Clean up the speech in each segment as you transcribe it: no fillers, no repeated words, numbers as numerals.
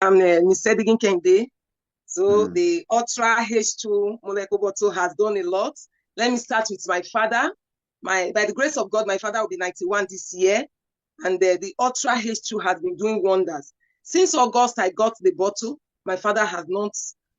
I'm Miss Sedigin Kende. So the Ultra H2 molecular bottle has done a lot. Let me start with my father. By the grace of God, my father will be 91 this year. And the Ultra H2 has been doing wonders. Since August, I got the bottle. My father has not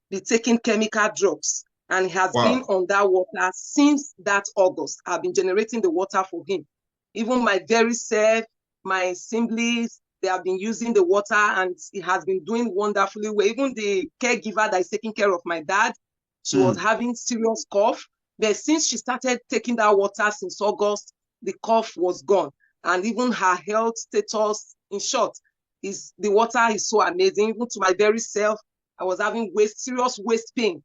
been taking chemical drugs. And he has been on that water since that August. I've been generating the water for him. Even my very self, my siblings, they have been using the water and it has been doing wonderfully well. Even the caregiver that is taking care of my dad, she was having serious cough. But since she started taking that water since August, the cough was gone. And even her health status, in short, the water is so amazing. Even to my very self, I was having serious waist pain.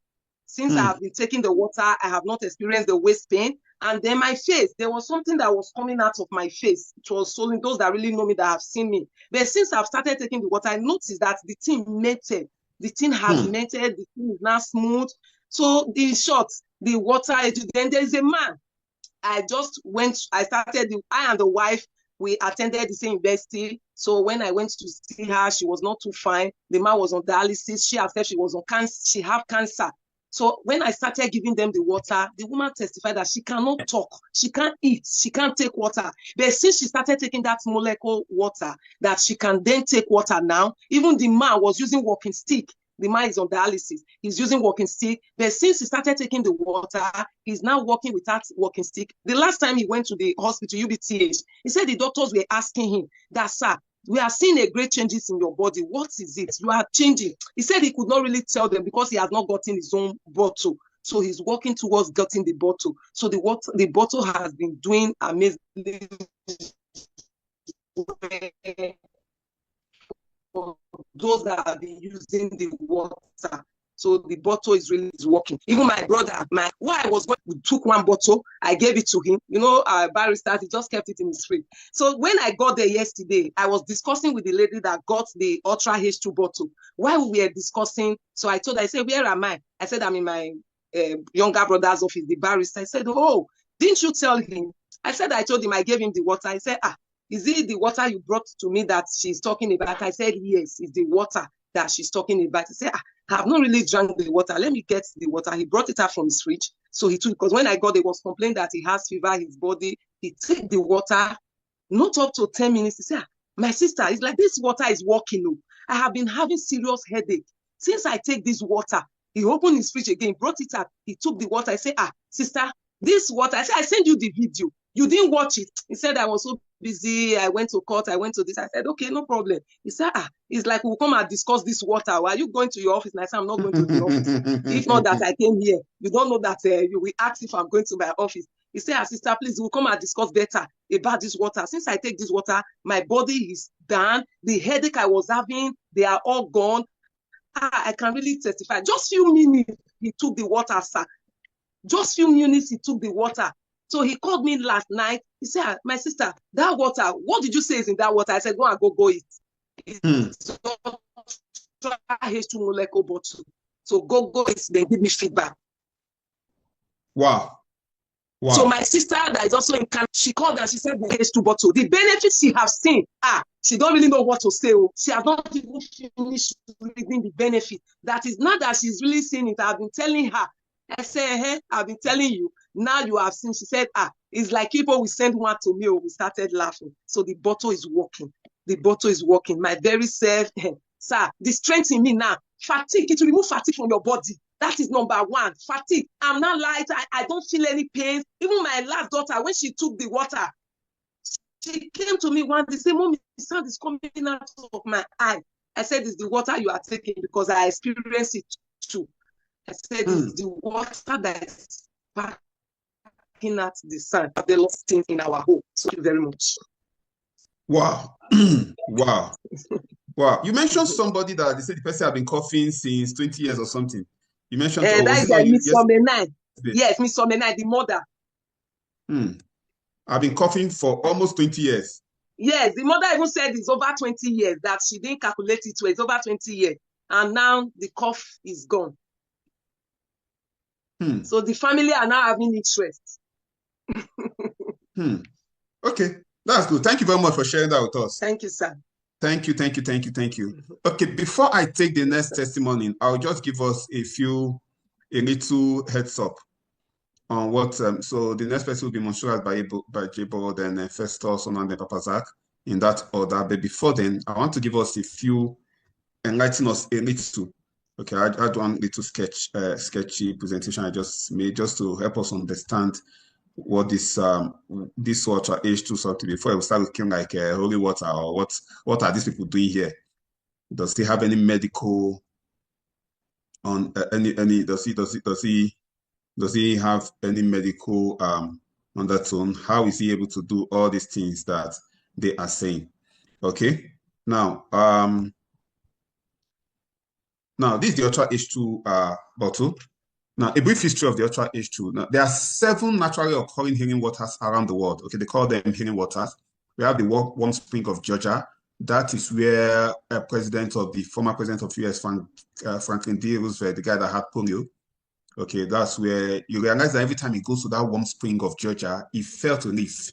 Since I have been taking the water, I have not experienced the waist pain. And then my face, there was something that was coming out of my face. It was swollen. Those that really know me, that have seen me. But since I've started taking the water, I noticed that the thing melted. The thing has melted. The thing is now smooth. So in short, the water, then there's a man. I and the wife, we attended the same university. So when I went to see her, she was not too fine. The man was on dialysis. She herself, she was on cancer. She had cancer. So when I started giving them the water, the woman testified that she cannot talk, she can't eat, she can't take water. But since she started taking that molecule water, that she can then take water now, even the man was using walking stick. The man is on dialysis. He's using walking stick. But since he started taking the water, he's now walking without walking stick. The last time he went to the hospital, UBTH, he said the doctors were asking him that, sir, we are seeing a great changes in your body. What is it? You are changing. He said he could not really tell them because he has not gotten his own bottle. So he's working towards getting the bottle. So the bottle has been doing amazing for those that have been using the water. So the bottle is really working. Even my brother, we took one bottle, I gave it to him. You know, barrister, he just kept it in his fridge. So when I got there yesterday, I was discussing with the lady that got the Ultra H2 bottle. While we were discussing, so I told her, I said, where am I? I said, I'm in my younger brother's office, the barrister. I said, oh, didn't you tell him? I said, I told him, I gave him the water. I said, is it the water you brought to me that she's talking about? I said, yes, it's the water that she's talking about. He said, I have not really drank the water. Let me get the water. He brought it out from his fridge. So he took, because when I got there, was complaining that he has fever, his body. He took the water, not up to 10 minutes. He said, my sister, it's like this water is working. I have been having serious headache. Since I take this water, he opened his fridge again, brought it out. He took the water. I said, sister, this water. I said, I sent you the video. You didn't watch it. He said, I was so busy. I went to court. I went to this. I said, okay, no problem. He said, it's like we'll come and discuss this water. Are you going to your office? And I said, I'm not going to the office. If not that I came here, you don't know that you will ask if I'm going to my office. He said, sister, please, we'll come and discuss better about this water. Since I take this water, my body is done. The headache I was having, they are all gone. I can really testify. Just few minutes, he took the water, sir. Just few minutes, he took the water. So he called me last night. He said, my sister, that water, what did you say is in that water? I said, go and go it. It's H2 molecule bottle. So go it, then give me feedback. Wow. So my sister that is also in Canada, she called and she said the H2 bottle. The benefits she has seen, she don't really know what to say. She has not even finished reading the benefit. That is not that she's really seen it. I've been telling her. I said, hey, I've been telling you. Now you have seen. She said, it's like people will send one to me. We started laughing. So the bottle is working. The bottle is working. My very self, sir, the strength in me now. Fatigue, it will remove fatigue from your body. That is number one. Fatigue. I'm not light. I don't feel any pain. Even my last daughter, when she took the water, she came to me one day, say, Mommy, the sound is coming out of my eye. I said, it's the water you are taking because I experienced it too. I said, it's the water that is backing at the sun. The lost things in our home. So thank you very much. Wow. Wow. Wow. You mentioned somebody that they said the person had been coughing since 20 years or something. You mentioned that is Miss Somenai. Yes, Miss Somenai, the mother. I've been coughing for almost 20 years. Yes, the mother even said it's over 20 years, that she didn't calculate it, so it's over 20 years. And now the cough is gone. So the family are now having interest. Okay, that's good. Thank you very much for sharing that with us. Thank you, sir. Thank you. Okay, before I take the next testimony, I'll just give us a little heads up on what. So the next person will be Monsurat by Jabo, then Festus, and then Papa Zach, in that order. But before then, I want to give us enlighten us a little. Okay, I do one little sketchy presentation I just made just to help us understand what this water H2 salt before we start looking like holy water, or what are these people doing here? Does he have any medical on any does he have any medical undertone? How is he able to do all these things that they are saying? Okay, now this is the Ultra H2 bottle. Now, a brief history of the Ultra H2. Now, there are 7 naturally occurring healing waters around the world. Okay, they call them healing waters. We have the warm spring of Georgia. That is where the former president of US, Franklin D. Roosevelt, the guy that had polio. Okay, that's where you realize that every time he goes to that warm spring of Georgia, he felt relief.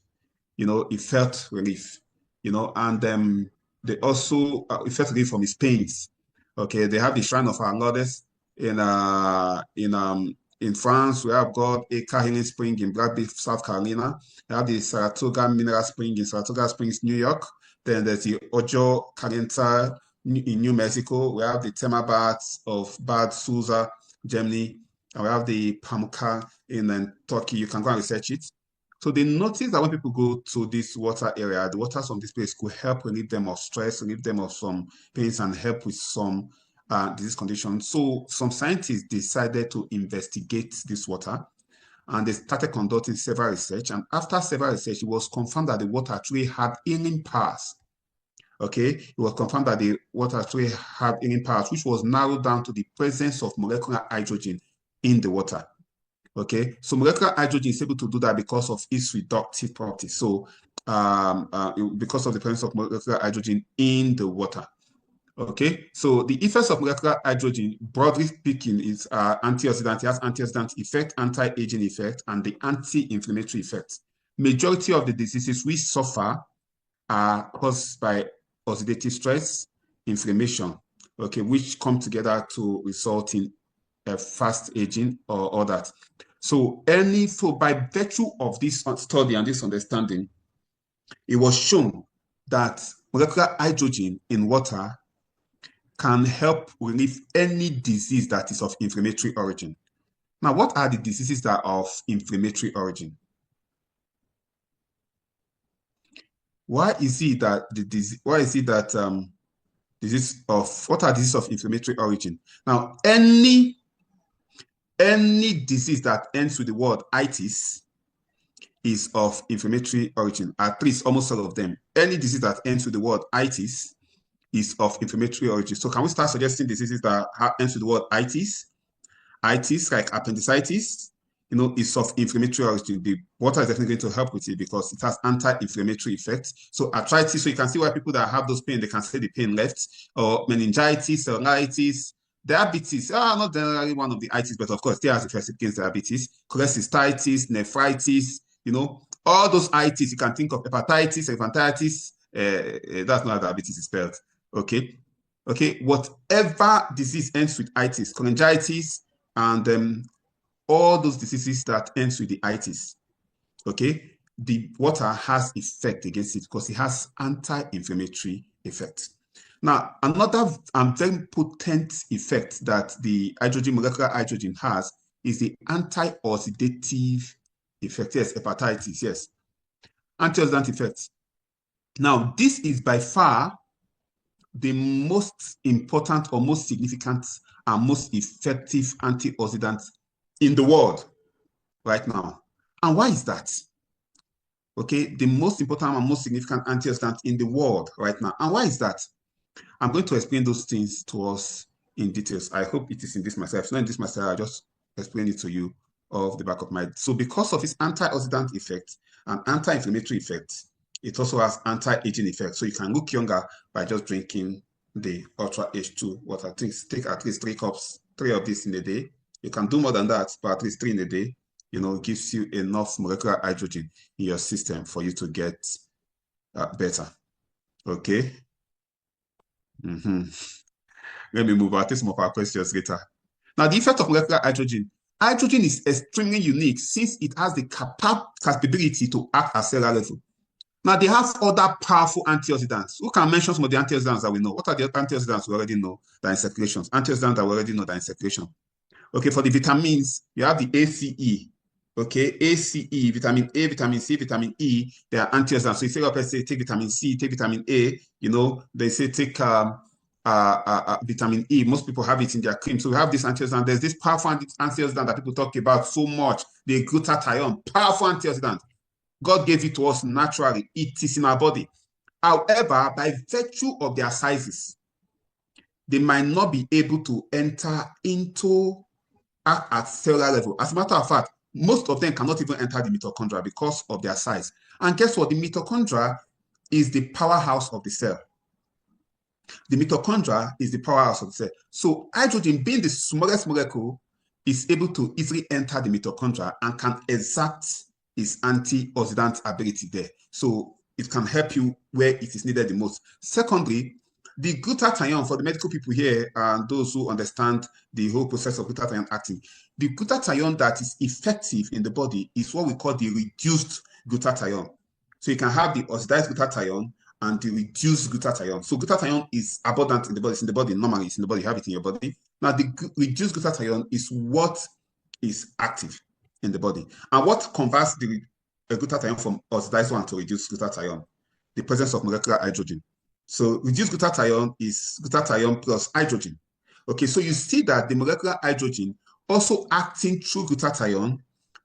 He felt relief. And they also he felt relief from his pains. Okay, they have the Shrine of Our Lourdes in France. We have got Acre Healing Spring in Blackbeard, South Carolina. We have the Saratoga Mineral Spring in Saratoga Springs, New York. Then there's the Ojo Caliente in New Mexico. We have the thermal baths of Bad Susa, Germany. And we have the Pamukkale in Turkey. You can go and research it. So they notice that when people go to this water area, the waters from this place could help relieve them of stress, relieve them of some pains, and help with some disease conditions. So some scientists decided to investigate this water, and they started conducting several research. And after several research, it was confirmed that the water actually had healing powers. Okay, it was confirmed that the water actually had healing powers, which was narrowed down to the presence of molecular hydrogen in the water. Okay, so molecular hydrogen is able to do that because of its reductive properties. So because of the presence of molecular hydrogen in the water. Okay, so the effects of molecular hydrogen, broadly speaking, is antioxidant. It has antioxidant effect, anti-aging effect, and the anti-inflammatory effect. Majority of the diseases we suffer are caused by oxidative stress, inflammation, okay, which come together to result in fast aging or all that. So by virtue of this study and this understanding, it was shown that molecular hydrogen in water can help relieve any disease that is of inflammatory origin. Now, what are the diseases that are of inflammatory origin? What are diseases of inflammatory origin? Now, any disease that ends with the word itis is of inflammatory origin, at least almost all of them. Any disease that ends with the word itis is of inflammatory origin. So can we start suggesting diseases that ends with the word itis? Itis, like appendicitis, is of inflammatory origin. The water is definitely going to help with it because it has anti-inflammatory effects. So arthritis, so you can see why people that have those pain, they can say the pain left, or meningitis, cellulitis, diabetes, not generally one of the itis, but of course, there has effects against diabetes, cholecystitis, nephritis, all those itis, you can think of hepatitis, elephantitis, that's not how diabetes is spelled, okay? Okay, whatever disease ends with itis, cholangitis, and all those diseases that ends with the itis, okay, the water has effect against it because it has anti-inflammatory effect. Now, another very potent effect that the molecular hydrogen has is the anti-oxidative effect. Yes, hepatitis, yes. Antioxidant effect. Now, this is by far the most important or most significant and most effective antioxidant in the world right now. And why is that? Okay, the most important and most significant antioxidant in the world right now. And why is that? I'm going to explain those things to us in details. I hope it is in this myself. If not in this myself, I'll just explain it to you off the back of my head. So because of its antioxidant effect and anti-inflammatory effect, it also has anti-aging effect. So you can look younger by just drinking the Ultra H2 water. Take at least 3 of this in a day. You can do more than that, but at least 3 in a day, it gives you enough molecular hydrogen in your system for you to get better. Okay. Let me move on. I'll take some of our questions later. Now, the effect of molecular hydrogen. Hydrogen is extremely unique since it has the capability to act at cellular level. Now, they have other powerful antioxidants. Who can mention some of the antioxidants that we know? What are the antioxidants we already know that are in circulation? Antioxidants that we already know that are in circulation. Okay, for the vitamins, you have the ACE. Okay, ACE, vitamin A, vitamin C, vitamin E, they are antioxidants. So you say, okay, say take vitamin C, take vitamin A, you know, they say take vitamin E. Most people have it in their cream. So we have this antioxidant. There's this powerful antioxidant that people talk about so much, the glutathione, powerful antioxidant. God gave it to us naturally. It is in our body. However, by virtue of their sizes, they might not be able to enter into at cellular level. As a matter of fact, most of them cannot even enter the mitochondria because of their size. And guess what? The mitochondria is the powerhouse of the cell. The mitochondria is the powerhouse of the cell. So hydrogen, being the smallest molecule, is able to easily enter the mitochondria and can exert its antioxidant ability there. So it can help you where it is needed the most. Secondly, the glutathione, for the medical people here and those who understand the whole process of glutathione acting, the glutathione that is effective in the body is what we call the reduced glutathione. So you can have the oxidized glutathione and the reduced glutathione. So glutathione is abundant in the body. It's in the body normally. It's in the body. You have it in your body. Now the reduced glutathione is what is active in the body. And what converts the glutathione from oxidized one to reduced glutathione? The presence of molecular hydrogen. So reduced glutathione is glutathione plus hydrogen. Okay, so you see that the molecular hydrogen also acting through glutathione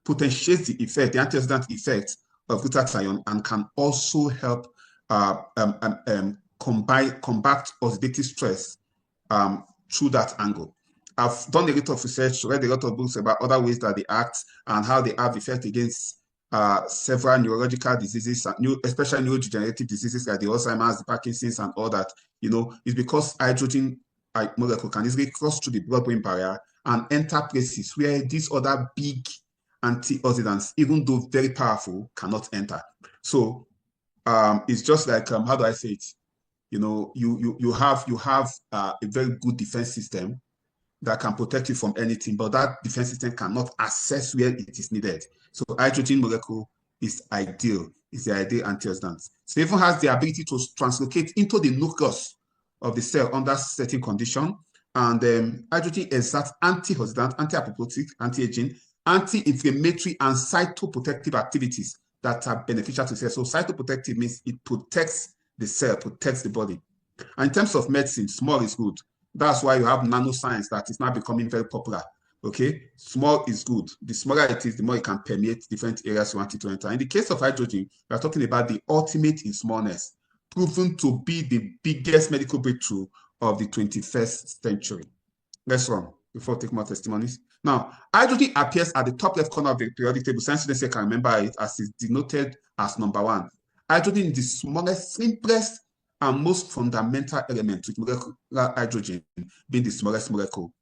potentiates the effect, the antioxidant effect of glutathione, and can also help combat oxidative stress through that angle. I've done a lot of research, read a lot of books about other ways that they act and how they have effect against several neurological diseases, especially neurodegenerative diseases like the Alzheimer's, the Parkinson's, and all that. You know, it's because hydrogen molecule can easily cross through the blood-brain barrier and enter places where these other big antioxidants, even though very powerful, cannot enter. So it's just like how do I say it? You know, you have a very good defense system that can protect you from anything, but that defense system cannot access where it is needed. So hydrogen molecule is ideal. It's the ideal antioxidant. So it even has the ability to translocate into the nucleus of the cell under certain condition. And hydrogen exerts antioxidant, anti-apoptotic, anti-aging, anti-inflammatory, and cytoprotective activities that are beneficial to the cell. So cytoprotective means it protects the cell, protects the body. And in terms of medicine, small is good. That's why you have nanoscience that is now becoming very popular. Okay, small is good. The smaller it is, the more it can permeate different areas you want it to enter. In the case of hydrogen, we are talking about the ultimate in smallness, proven to be the biggest medical breakthrough of the 21st century. Let's run before we take more testimonies. Now, hydrogen appears at the top left corner of the periodic table. Science students can remember it as it's denoted as number 1. Hydrogen is the smallest, simplest, and most fundamental element, with molecular hydrogen being the smallest molecule.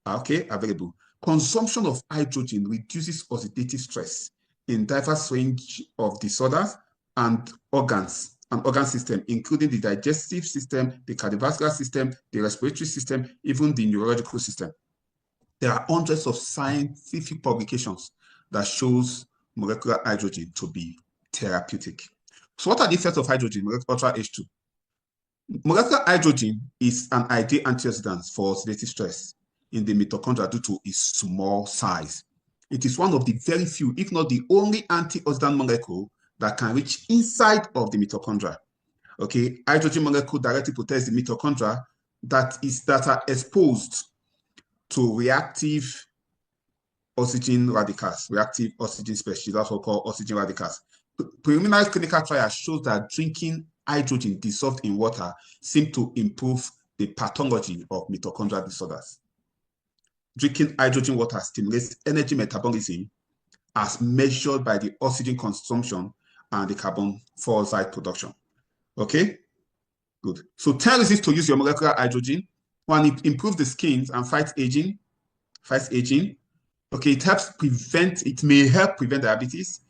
Okay, available. Consumption of hydrogen reduces oxidative stress in diverse range of disorders and organs and organ system, including the digestive system, the cardiovascular system, the respiratory system, even the neurological system. There are hundreds of scientific publications that shows molecular hydrogen to be therapeutic. So what are the effects of hydrogen, ultra H2? Molecular hydrogen is an ideal antioxidant for oxidative stress in the mitochondria due to its small size. It is one of the very few, if not the only antioxidant molecule that can reach inside of the mitochondria. Okay, hydrogen molecule directly protects the mitochondria that are exposed to reactive oxygen radicals, reactive oxygen species, that's what we call oxygen radicals. Preliminary clinical trials shows that drinking hydrogen dissolved in water seems to improve the pathology of mitochondrial disorders. Drinking hydrogen water stimulates energy metabolism as measured by the oxygen consumption and the carbon dioxide production. Okay, good. So 10 reasons to use your molecular hydrogen. 1, it improves the skin and fights aging. Okay, it may help prevent diabetes.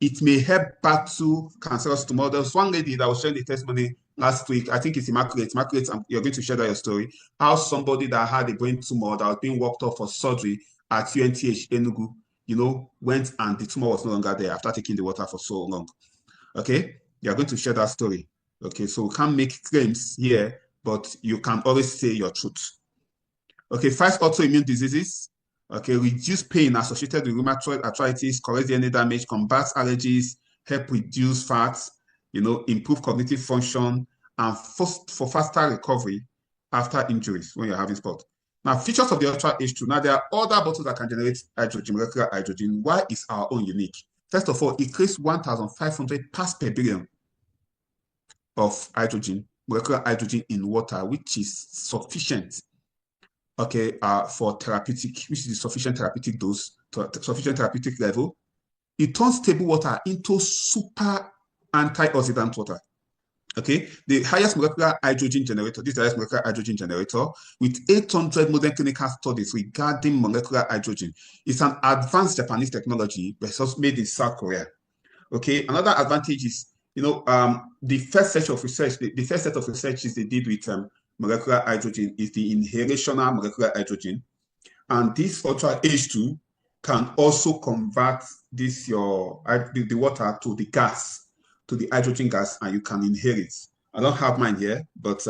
It may help battle cancerous tumors. There was one lady that was sharing the testimony last week. I think it's Immaculate. Immaculate, you're going to share that your story. How somebody that had a brain tumor that was being worked off for surgery at UNTH Enugu, you know, went and the tumor was no longer there after taking the water for so long. Okay, you're going to share that story. Okay, so we can't make claims here, but you can always say your truth. Okay, 5 autoimmune diseases. Okay, reduce pain associated with rheumatoid arthritis, correct DNA damage, combats allergies, help reduce fats, you know, improve cognitive function, and for faster recovery after injuries when you're having sport. Now, features of the Ultra H2. Now, there are other bottles that can generate hydrogen, molecular hydrogen. Why is our own unique? First of all, it creates 1,500 parts per billion of hydrogen, molecular hydrogen in water, which is sufficient, okay, for therapeutic, which is the sufficient therapeutic dose, sufficient therapeutic level. It turns table water into super antioxidant water. Okay, the highest molecular hydrogen generator, this is the highest molecular hydrogen generator with 800 modern clinical studies regarding molecular hydrogen. It's an advanced Japanese technology, but it's also made in South Korea. Okay, another advantage is, you know, the first set of research, the first set of researches they did with molecular hydrogen is the inhalational molecular hydrogen. And this Ultra H2 can also convert this, the water to the gas, to the hydrogen gas, and you can inhale it. I don't have mine here, but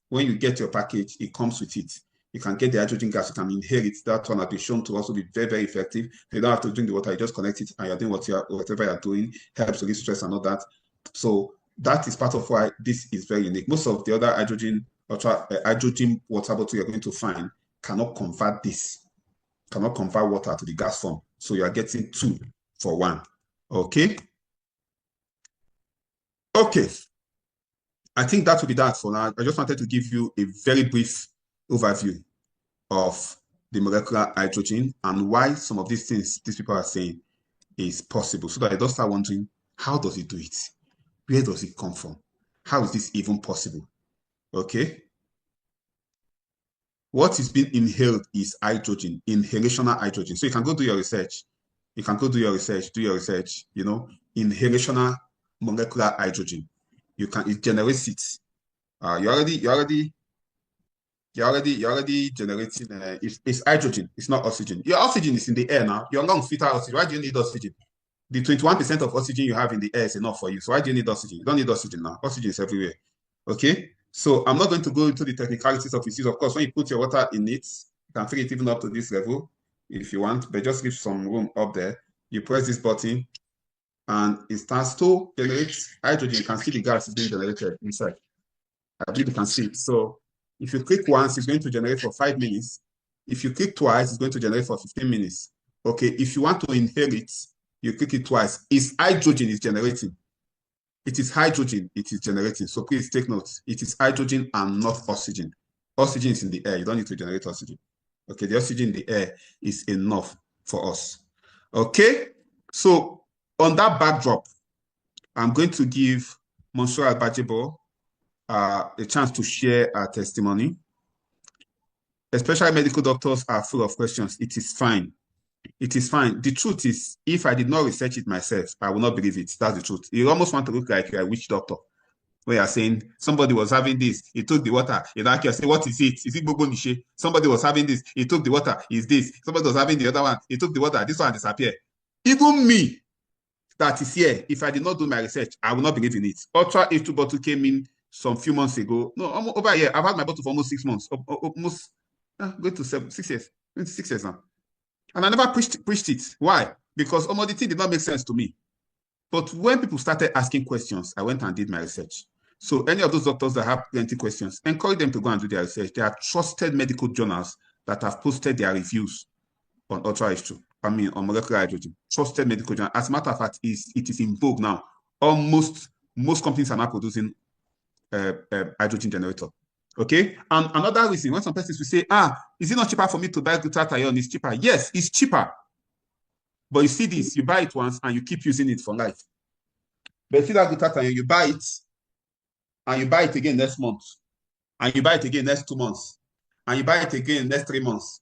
when you get your package, it comes with it. You can get the hydrogen gas, you can inhale it. That one has been shown to also be very, very effective. You don't have to drink the water, you just connect it and you're doing whatever you're doing, helps release stress and all that. So that is part of why this is very unique. Most of the other hydrogen water bottle you're going to find cannot convert this, cannot convert water to the gas form. So you are getting 2 for 1. Okay. Okay. I think that will be that for now. I just wanted to give you a very brief overview of the molecular hydrogen and why some of these things these people are saying is possible, so that I don't start wondering, how does it do it? Where does it come from? How is this even possible? Okay. What is being inhaled is hydrogen, inhalational hydrogen. So you can go do your research. You can go do your research, you know, inhalational molecular hydrogen. It generates it. You're already generating, it's hydrogen, it's not oxygen. Your oxygen is in the air now. Your lungs filter oxygen. Why do you need oxygen? The 21% of oxygen you have in the air is enough for you. So why do you need oxygen? You don't need oxygen now. Oxygen is everywhere. Okay? So I'm not going to go into the technicalities of its use. Of course, when you put your water in it, you can fill it even up to this level if you want, but just leave some room up there. You press this button and it starts to generate hydrogen. You can see the gas is being generated inside. I believe you can see it. So if you click once, it's going to generate for 5 minutes. If you click twice, it's going to generate for 15 minutes. Okay, if you want to inhale it, you click it twice. It's hydrogen is generating. It is hydrogen it is generating. So please take note. It is hydrogen and not oxygen. Oxygen is in the air. You don't need to generate oxygen. Okay, the oxygen in the air is enough for us. Okay, so on that backdrop, I'm going to give Monsieur Albajebo a chance to share our testimony. Especially medical doctors are full of questions. It is fine. It is fine. The truth is, if I did not research it myself, I will not believe it. That's the truth. You almost want to look like you're a witch doctor, where you're saying somebody was having this, he took the water. You know, I say, what is it? Is it Bobo Niche? Somebody was having this, he took the water. Is this? Somebody was having the other one, he took the water. This one disappeared. Even me, that is here, if I did not do my research, I will not believe in it. Ultra H2 bottle came in some few months ago. No, over a year. I've had my bottle for almost 6 months. Almost going to 6 years. 6 years now. And I never preached it. Why? Because the thing did not make sense to me. But when people started asking questions, I went and did my research. So any of those doctors that have plenty of questions, encourage them to go and do their research. There are trusted medical journals that have posted their reviews on Ultra H2. I mean, on molecular hydrogen. Trusted medical journal. As a matter of fact, it is in vogue now. Most companies are now producing hydrogen generator. Okay, and another reason, when some persons will say, is it not cheaper for me to buy glutathione? It's cheaper. Yes, it's cheaper. But you see this, you buy it once and you keep using it for life. But see that glutathione, you buy it and you buy it again next month, and you buy it again next 2 months, and you buy it again next 3 months,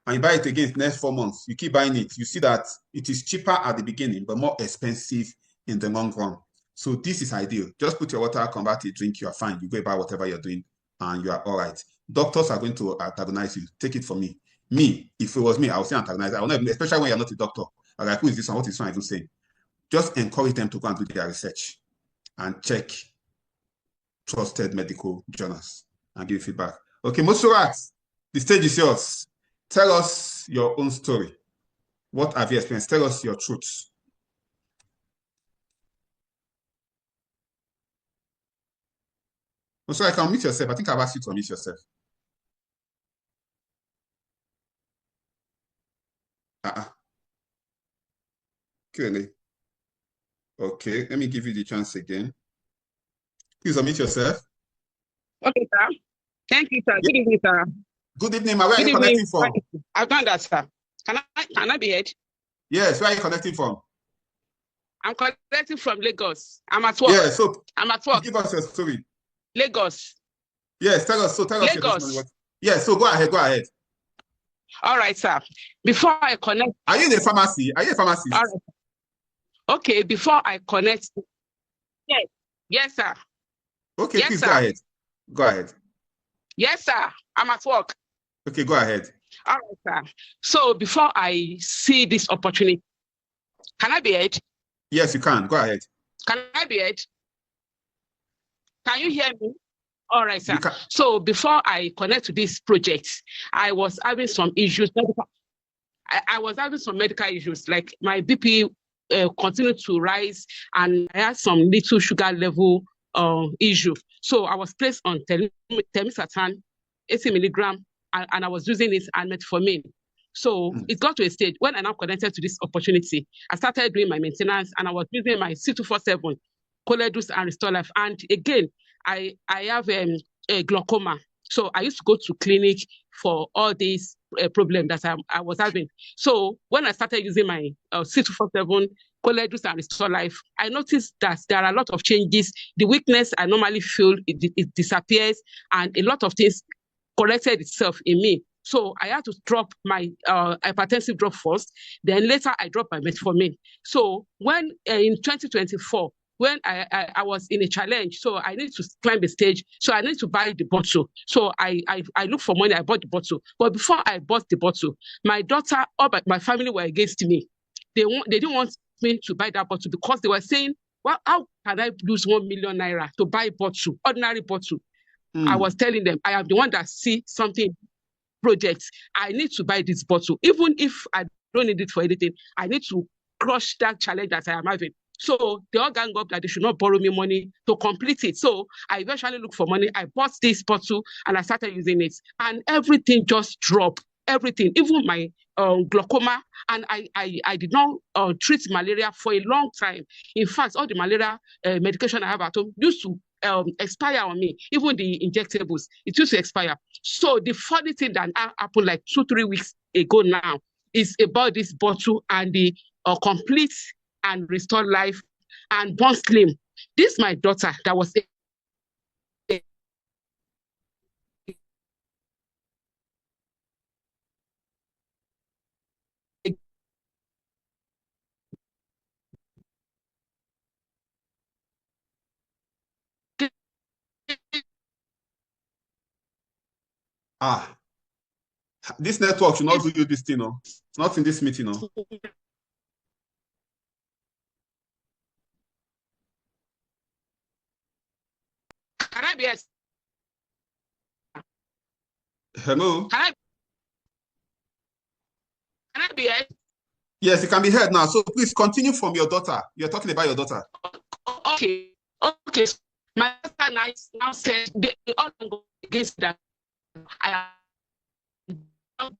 and you buy it again next 4 months. You keep buying it. You see that it is cheaper at the beginning, but more expensive in the long run. So this is ideal. Just put your water, convert it, drink, you are fine. You go about whatever you're doing and you are all right. Doctors are going to antagonize you. Take it from me. Me, if it was me, I would say antagonize. I would not, especially when you're not a doctor. I'm like, who is this one? What is this one even saying? Just encourage them to go and do their research and check trusted medical journals and give feedback. Okay, Monserrat, the stage is yours. Tell us your own story. What have you experienced? Tell us your truth. Monserrat, can unmute yourself. I think I've asked you to unmute yourself. Clearly. Okay, let me give you the chance again. Please unmute yourself. Okay, sir. Thank you, sir. Good evening, sir. Good evening, ma. Where are you connecting from? I've done that, sir. Can I be heard? Yes, where are you connecting from? I'm connecting from Lagos. I'm at work. Yeah, so I'm at work. Give us your story. Lagos. Yes, tell us. So tell us Lagos. Your yes, so go ahead. All right, sir. Before I connect. Are you in a pharmacy? Are you a pharmacist? All right. Okay, before I connect. Yes. Yes, sir. Okay, yes, please sir. Go ahead. Go ahead. Yes, sir. I'm at work. Okay, go ahead. All right, sir. So before I see this opportunity, can I be heard? Yes, you can. Go ahead. Can I be heard? Can you hear me? All right, sir. So before I connect to this project, I was having some issues. I was having some medical issues, like my BP continued to rise, and I had some little sugar level issue. So I was placed on telmisartan, 80 milligram, and I was using it and metformin. So it got to a stage when I now connected to this opportunity. I started doing my maintenance, and I was using my C247, Choleduz and Restore Life. And again, I have a glaucoma. So I used to go to clinic for all these problems that I was having. So when I started using my C247, Choleduz and Restore Life, I noticed that there are a lot of changes. The weakness I normally feel, it disappears, and a lot of things corrected itself in me. So I had to drop my hypertensive drug first. Then later I dropped my metformin. So when in 2024, when I was in a challenge, so I need to climb the stage, so I need to buy the bottle. So I looked for money, I bought the bottle. But before I bought the bottle, my daughter or my family were against me. They didn't want me to buy that bottle because they were saying, well, how can I lose 1 million naira to buy bottle, ordinary bottle? I was telling them, I am the one that see something projects. I need to buy this bottle. Even if I don't need it for anything, I need to crush that challenge that I am having. So they all gang up that they should not borrow me money to complete it. So I eventually looked for money. I bought this bottle and I started using it. And everything just dropped. Everything, even my glaucoma. And I did not treat malaria for a long time. In fact, all the malaria medication I have at home used to expire on me. Even the injectables, it used to expire. So the funny thing that happened like 2-3 weeks ago now is about this bottle and the complete and Restore Life and Born Slim. This is my daughter that was this network should not do you this thing, no? Not in this meeting, no? Can I be heard? Hello? Can I be heard? Yes, you can be heard now. So please continue from your daughter. You're talking about your daughter. Okay. My daughter now said they all go against that. I am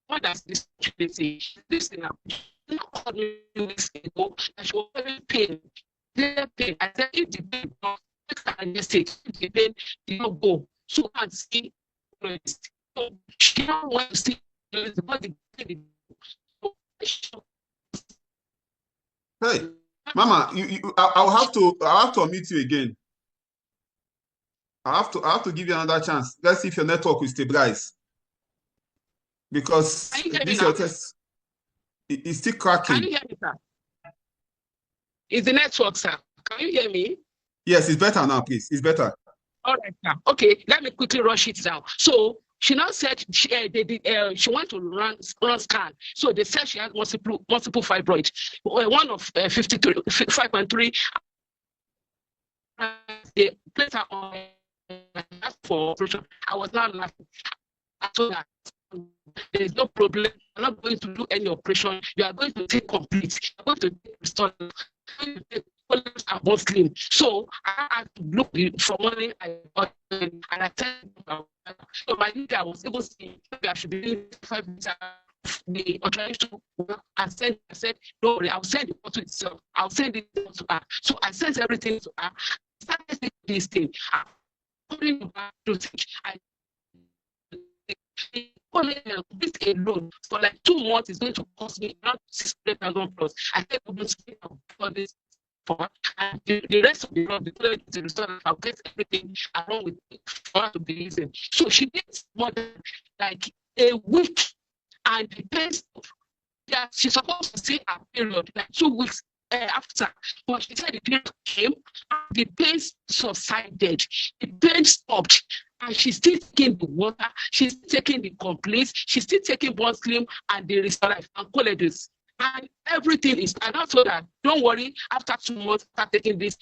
what does this say? Listen up. She called me weeks ago and she was very pain. I said, if the pain don't, I just say, if the pain did not go, so I see. So she don't want to see the body. Hey, Mama, I'll have to unmute you again. I have to give you another chance. Let's see if your network will stabilize. Because this your test is still cracking. Can you hear me, sir? Is the network, sir? Can you hear me? Yes, it's better now, please. It's better. All right, sir. Okay, let me quickly rush it down. So she now said she went to run scan. So they said she had multiple fibroids. One of 5.3. They placed her on for operation. I was not laughing. I told her, there is no problem. You're not going to do any operation. You are going to take complete. You're going to take restore. And Muslim. So I had to look for money and I tell so my leader was able to say maybe I should be doing 5 minutes. The authorization I said, don't worry, I'll send the photo itself. I'll send it to her. So I sent everything to her. I started this thing. I'm putting back to only this alone for like 2 months is going to cost me around 600,000 plus. I said, I'm going to spend for this. And the rest of the road, the restaurant, I'll get everything along with it for her to be using. So she did more than like a week, and the pain that she's supposed to see her period like 2 weeks after, but she said the period came, and the pain subsided, the pain stopped, and she's still taking the water, she's taking the complete, she's still taking Muslim and the Restore Life and Coledus. And everything is, and I told her, don't worry, after 2 months, start taking this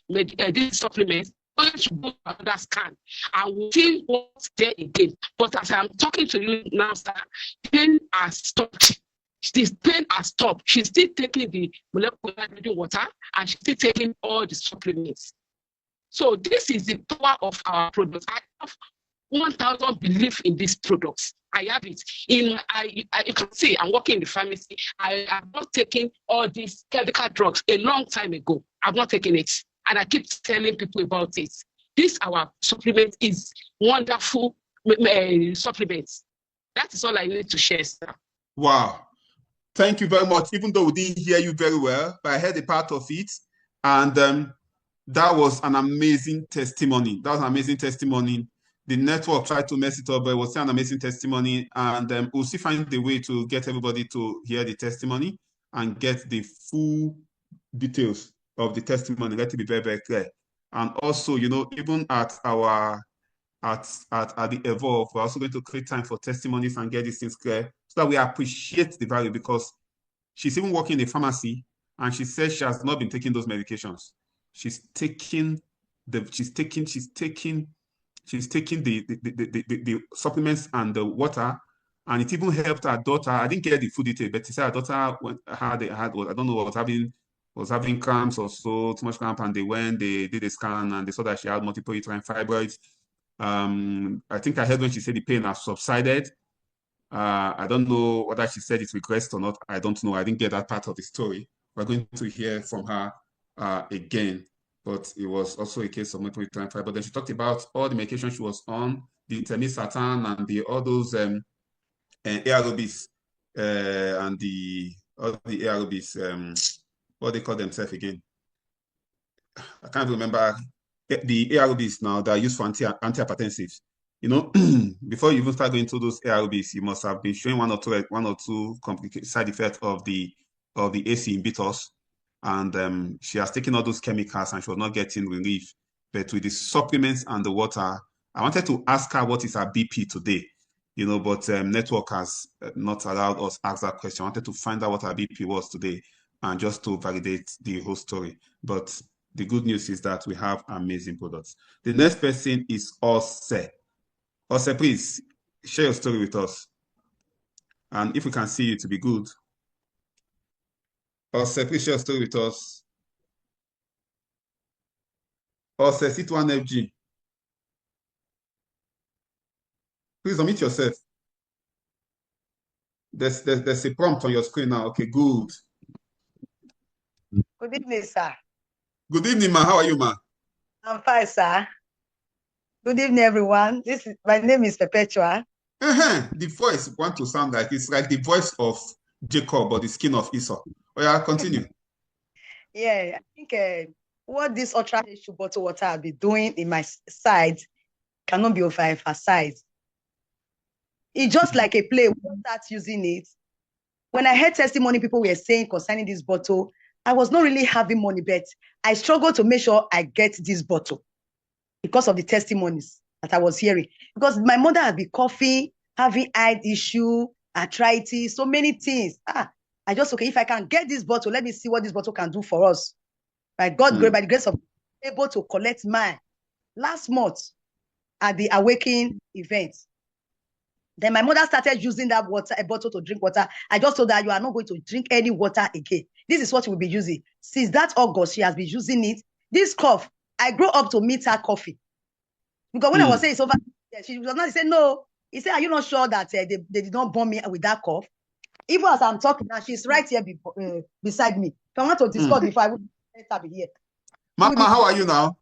supplements, going to go for another scan. And we'll see what's there again. But as I'm talking to you now, sir, pain has stopped. This pain has stopped. She's still taking the molecular drinking water, and she's still taking all the supplements. So this is the power of our products. I have 1,000 belief in these products. I have it. You can see I'm working in the pharmacy. I have not taken all these chemical drugs a long time ago. I've not taken it. And I keep telling people about it. This, our supplement, is wonderful supplements. That is all I need to share, sir. Wow. Thank you very much. Even though we didn't hear you very well, but I heard a part of it. And that was an amazing testimony. That was an amazing testimony. The network tried to mess it up, but it was still an amazing testimony. And we'll still find the way to get everybody to hear the testimony and get the full details of the testimony. Let it be very, very clear. And also, you know, even at our at the Evolve, we're also going to create time for testimonies and get these things clear so that we appreciate the value, because she's even working in a pharmacy and she says she has not been taking those medications. She's taking the supplements and the water, and it even helped her daughter. I didn't get the full detail, but she said her daughter I don't know, was having cramps or so, too much cramp, and they did a scan and they saw that she had multiple uterine fibroids. I think I heard when she said the pain has subsided. I don't know whether she said it regressed or not. I don't know. I didn't get that part of the story. We're going to hear from her again. But it was also a case of multiple uterine fibroids. But then she talked about all the medication she was on, the Temistatan and all those ARBs and all the ARBs, what they call themselves again. I can't remember the ARBs now that are used for antihypertensives. You know, before you even start going to those ARBs, you must have been showing one or two complicated side effects of the AC inhibitors. And she has taken all those chemicals and she was not getting relief. But with the supplements and the water, I wanted to ask her what is her BP today, you know, but network has not allowed us ask that question. I wanted to find out what her BP was today and just to validate the whole story. But the good news is that we have amazing products. The next person is Ose. Ose, please share your story with us. And if we can see you to be good. Ose, please share your story with us. Ose, C1FG. Please unmute yourself. There's a prompt on your screen now. Okay, good. Good evening, sir. Good evening, ma. How are you, ma? I'm fine, sir. Good evening, everyone. My name is Perpetua. The voice want to sound like it's like the voice of Jacob or the skin of Esau. Oh yeah, continue. Yeah, I think what this ultra H2 bottled water I'll be doing in my side cannot be overemphasized. It's just like a play. When I start using it, when I heard testimony people were saying concerning this bottle, I was not really having money, but I struggled to make sure I get this bottle because of the testimonies that I was hearing. Because my mother had been coughing, having eye issue, arthritis, so many things. I just, okay, if I can get this bottle, let me see what this bottle can do for us. By God, by the grace of God, able to collect mine last month at the Awakening event. Then my mother started using that water, a bottle to drink water. I just told her, you are not going to drink any water again. This is what you will be using. Since that August, she has been using it. This cough, I grew up to meet her coughing. Because when I was saying it's over, she was not saying, no. He said, are you not sure that they did not burn me with that cough? Even as I'm talking now, she's right here beside me. If I want to discuss before I would be here. Mama, how are you now?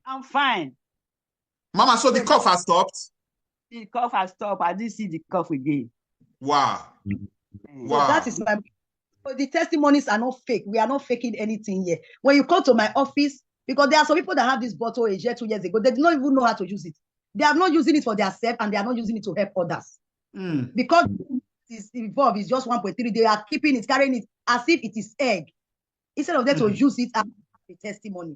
I'm fine. Mama, so the cough has stopped? The cough has stopped. I didn't see the cough again. Wow. So that is my... But the testimonies are not fake. We are not faking anything here. When you come to my office, because there are some people that have this bottle a year, 2 years ago, they do not even know how to use it. They are not using it for themselves and they are not using it to help others. Because it's involved, it's just 1.3. They are keeping it, carrying it as if it is egg. Instead of them to use it as a testimony.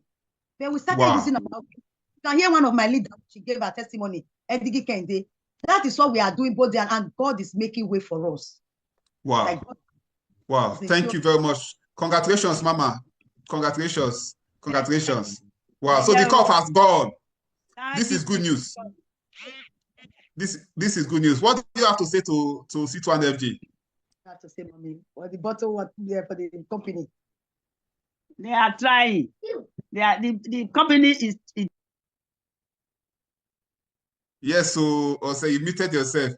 Then we started using about... You can hear one of my leaders, she gave her testimony, Edigi Kende. That is what we are doing both there, and God is making way for us. Wow. Like, wow. Thank you very much. Congratulations, Mama. Congratulations. Congratulations. Wow. So the cough has gone. This is good news. This is good news. What do you have to say to C2NFG? I have to say, Mommy, or the bottle what there for the company. They are trying. The company is Yes, so also you muted yourself.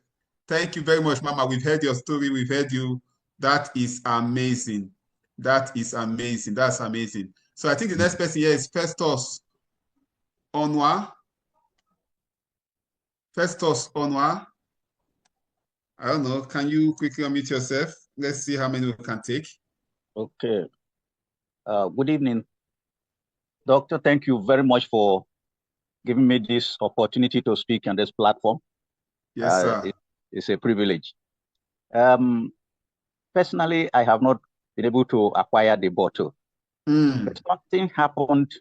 Thank you very much, Mama. We've heard your story. We've heard you. That is amazing. That is amazing. That's amazing. So I think the next person here is Festus Onwa. Festus Onwa. I don't know. Can you quickly unmute yourself? Let's see how many we can take. Okay. Good evening, Doctor. Thank you very much for giving me this opportunity to speak on this platform. Yes, sir. It's a privilege. Personally, I have not been able to acquire the bottle. But something happened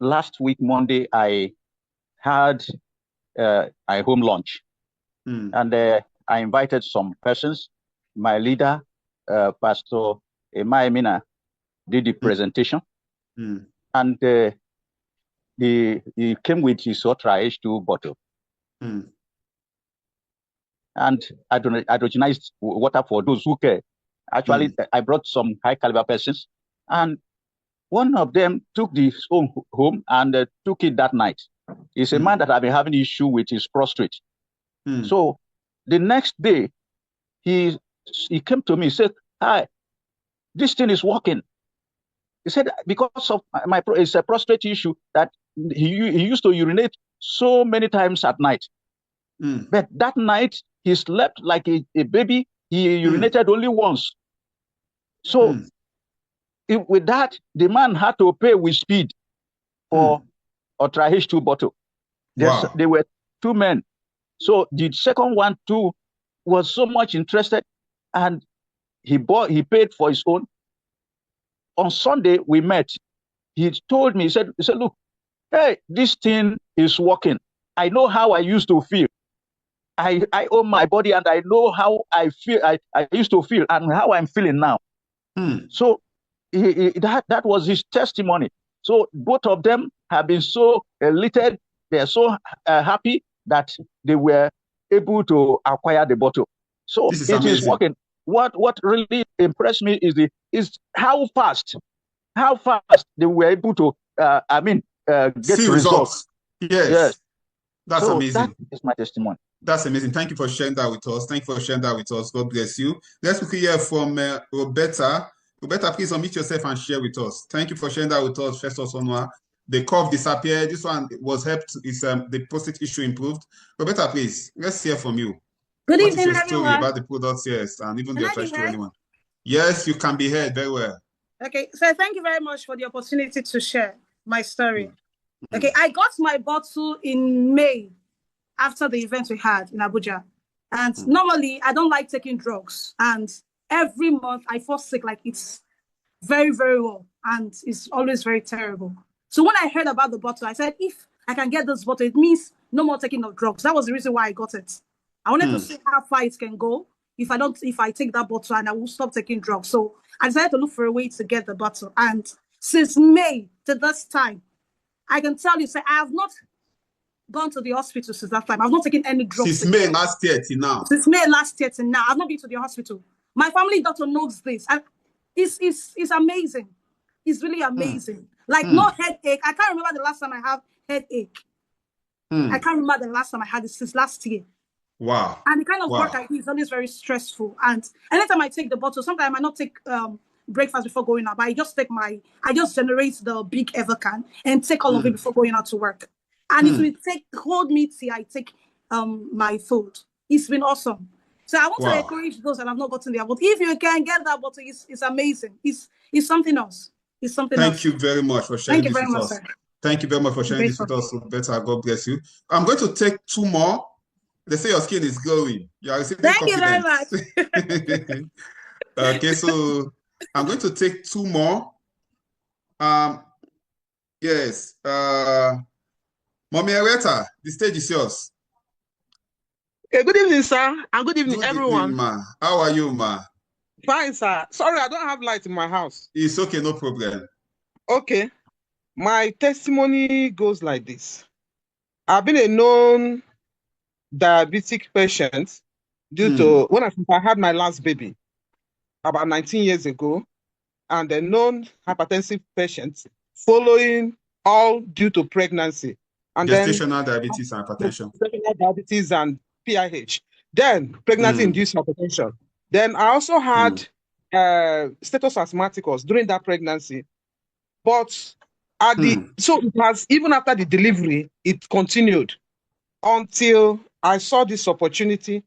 last week, Monday. I had a home lunch. And I invited some persons. My leader, Pastor Emma did the presentation. And he came with his Ultra H2 bottle. And I hydrogenized water for those who care. Actually, I brought some high caliber persons, and one of them took this home and took it that night. He's a man that had been having issue with his prostate. So the next day, he came to me, said, "Hi, this thing is working." He said, because of it's a prostate issue that he used to urinate so many times at night. But that night, he slept like a baby. He urinated only once. So with that, the man had to pay with speed for Ultra H2 bottle. There were 2 men. So the second one too was so much interested, and he paid for his own. On Sunday, we met. He told me, he said, look, hey, this thing is working. I know how I used to feel. I own my body and I know how I feel. I used to feel and how I'm feeling now. So that was his testimony. So both of them have been so elated. They're so happy that they were able to acquire the bottle. So it is working. What really impressed me is how fast they were able to get results. Yes. That's so amazing. That is my testimony. That's amazing. Thank you for sharing that with us. Thank you for sharing that with us. God bless you. Let's quickly hear from Roberta. Roberta, please unmute yourself and share with us. Thank you for sharing that with us, Festus Onwa. The cough disappeared. This one was helped. The prostate issue improved. Roberta, please, let's hear from you. Good evening, everyone. What is your story about the products, yes, and even the attached to anyone? Yes, you can be heard very well. Okay, so thank you very much for the opportunity to share my story. Okay, I got my bottle in May after the event we had in Abuja. And normally, I don't like taking drugs. And every month, I fall sick like it's very, very well, and it's always very terrible. So when I heard about the bottle, I said, if I can get this bottle, it means no more taking of drugs. That was the reason why I got it. I wanted to see how far it can go if I take that bottle, and I will stop taking drugs. So I decided to look for a way to get the bottle. And since May to this time, I can tell you, I have not gone to the hospital since that time. I've not taken any drugs. Since May last year till now. Since May last year till now, I've not been to the hospital. My family doctor knows this, and it's amazing. It's really amazing. Like no headache. I can't remember the last time I have headache. I can't remember the last time I had it since last year. Wow. And the kind of work I do is always very stressful. And anytime I take the bottle, sometimes I might not take breakfast before going out, but I just generate the big Evercan and take all of it before going out to work. And it will hold me till I take my food. It's been awesome. So I want to encourage those that have not gotten their bottle. If you can get that bottle, it's amazing. It's something else. It's something else. Thank you very much for sharing this with us. Thank you very much for sharing this with us, Roberta. God bless you. I'm going to take two more. They say your skin is glowing. You are receiving confidence. Thank you very much. Okay, so I'm going to take two more. Yes. Mommy Areta, the stage is yours. Okay, good evening, sir, and good evening, everyone. Evening, ma. How are you, ma? Fine, sir. Sorry, I don't have light in my house. It's okay, no problem. Okay. My testimony goes like this. I've been a known diabetic patient due to when I had my last baby about 19 years ago, and a known hypertensive patient following all due to pregnancy. And gestational diabetes and hypertension. Gestational diabetes and PIH. Then pregnancy-induced hypertension. Then I also had status asthmaticus during that pregnancy. But at so it has, even after the delivery, it continued until I saw this opportunity.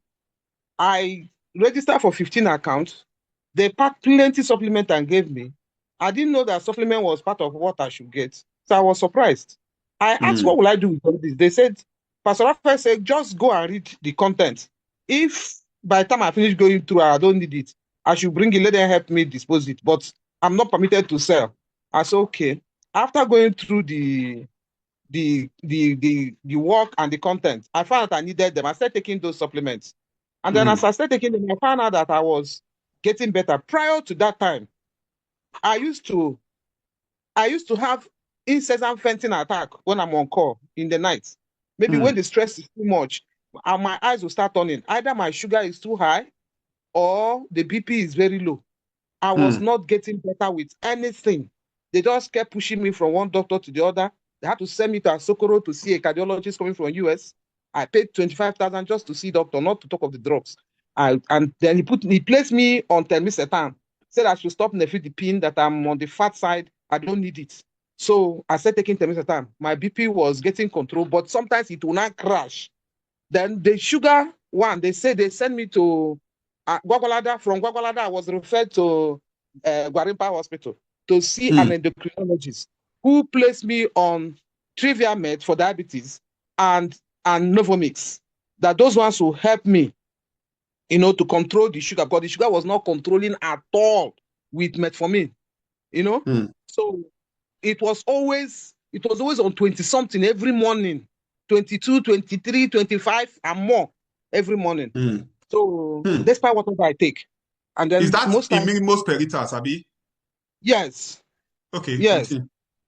I registered for 15 accounts. They packed plenty supplement and gave me. I didn't know that supplement was part of what I should get. So I was surprised. I asked, what will I do with all this? They said, Pastor Raphael said, just go and read the content. If by the time I finish going through, I don't need it, I should bring it, let them help me dispose it. But I'm not permitted to sell. I said, okay. After going through the work and the content, I found that I needed them. I started taking those supplements. And then as I started taking them, I found out that I was getting better. Prior to that time, I used to have incessant fainting attack when I'm on call in the night. Maybe when the stress is too much, and my eyes will start turning. Either my sugar is too high or the BP is very low. I was not getting better with anything. They just kept pushing me from one doctor to the other. They had to send me to Asokoro to see a cardiologist coming from US. I paid 25,000 just to see doctor, not to talk of the drugs. And then he placed me on telmisartan. Said I should stop nifedipine, that I'm on the fat side. I don't need it. So I started taking telmisartan. My BP was getting control, but sometimes it will not crash. Then the sugar one, they sent me to Gwagwalada. From Gwagwalada, I was referred to Gwarimpa Hospital to see an endocrinologist who placed me on Triviamed for diabetes and Novomix. That those ones will help me, to control the sugar, because the sugar was not controlling at all with metformin, So it was always on 20-something every morning, 22, 23, 25, and more every morning. So despite whatever I take. And then is that most per liter, Sabi? Yes. Okay. Yes. Okay.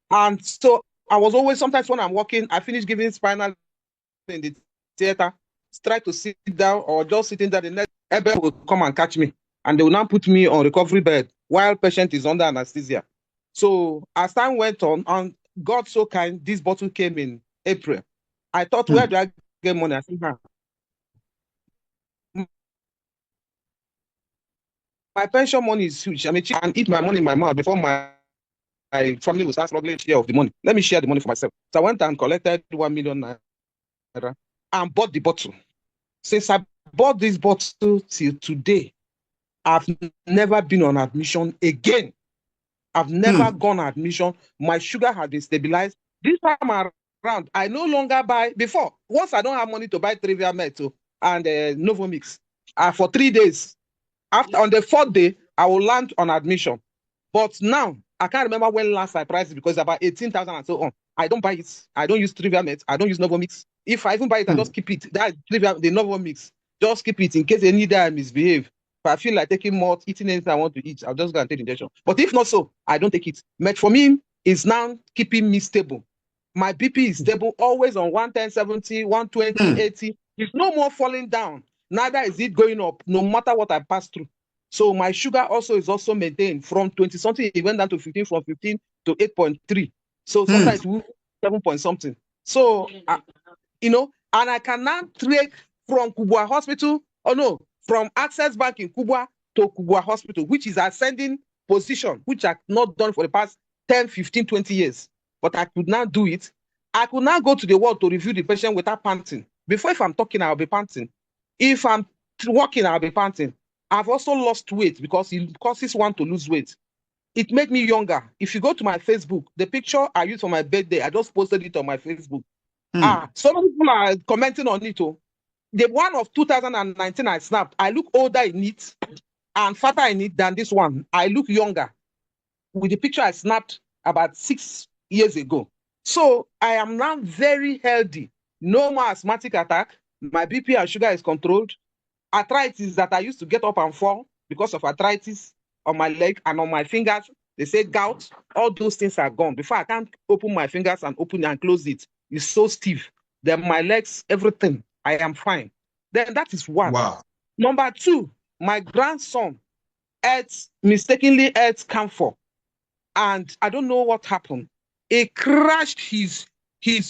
And so I was always, sometimes when I'm working, I finish giving spinal in the theater, try to sit down or just sitting there, the next EBE will come and catch me. And they will now put me on recovery bed while patient is under anesthesia. So as time went on, and God so kind, this bottle came in April. I thought, where do I get money? I said, my pension money is huge. I mean, I can eat my money in my mouth before my family will start struggling share of the money. Let me share the money for myself. So I went and collected 1 million naira and bought the bottle. Since I bought this bottle till today, I've never been on admission again. I've never gone on admission. My sugar has been stabilized. This time around, I no longer buy. Before, once I don't have money to buy Triviamed and Novomix, for 3 days. On the 4th day, I will land on admission. But now, I can't remember when last I priced it because it's about 18,000 and so on. I don't buy it. I don't use Trivial Met. I don't use Novomix. If I even buy it, I just keep it. That Trivial, the Novomix. Just keep it in case any day I misbehave. If I feel like taking more, eating anything I want to eat, I'll just go and take the injection. But if not so, I don't take it. Metformin is now keeping me stable. My BP is stable, always on 110, 70, 120, 80. It's no more falling down. Neither is it going up, no matter what I pass through. So my sugar also is also maintained from 20 something, it went down to 15, from 15 to 8.3. So sometimes 7 point something. So, you know, and I can now trade from Kubwa Hospital, from Access Bank in Kubwa to Kubwa Hospital, which is ascending position, which I've not done for the past 10, 15, 20 years. But I could now do it. I could now go to the ward to review the patient without panting. Before, if I'm talking, I'll be panting. If I'm walking, I'll be panting. I've also lost weight because it causes one to lose weight. It made me younger. If you go to my Facebook, the picture I used for my birthday, I just posted it on my Facebook. So many people are commenting on it. The one of 2019 I snapped, I look older in it and fatter in it than this one. I look younger with the picture I snapped about 6 years ago. So I am now very healthy. No more asthmatic attack. My BP and sugar is controlled. Arthritis that I used to get up and fall because of arthritis on my leg and on my fingers, they say gout, all those things are gone. Before I can't open my fingers and open and close it. It's so stiff. Then my legs, everything, I am fine. Then that is one. Wow. Number two, my grandson mistakenly ate camphor. And I don't know what happened. It crashed his